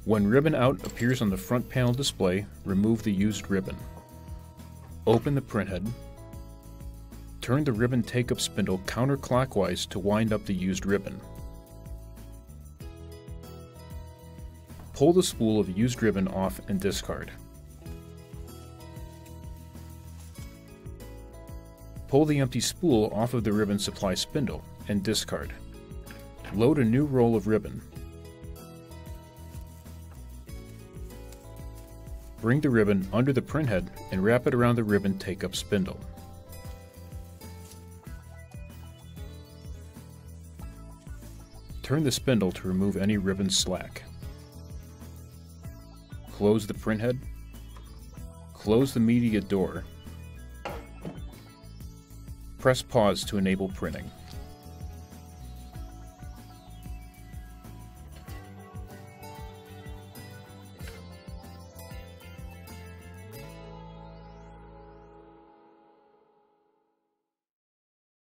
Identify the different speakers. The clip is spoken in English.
Speaker 1: When ribbon out appears on the front panel display, remove the used ribbon. Open the printhead. Turn the ribbon take-up spindle counterclockwise to wind up the used ribbon. Pull the spool of used ribbon off and discard. Pull the empty spool off of the ribbon supply spindle and discard. Load a new roll of ribbon. Bring the ribbon under the printhead and wrap it around the ribbon take-up spindle. Turn the spindle to remove any ribbon slack. Close the printhead. Close the media door. Press pause to enable printing.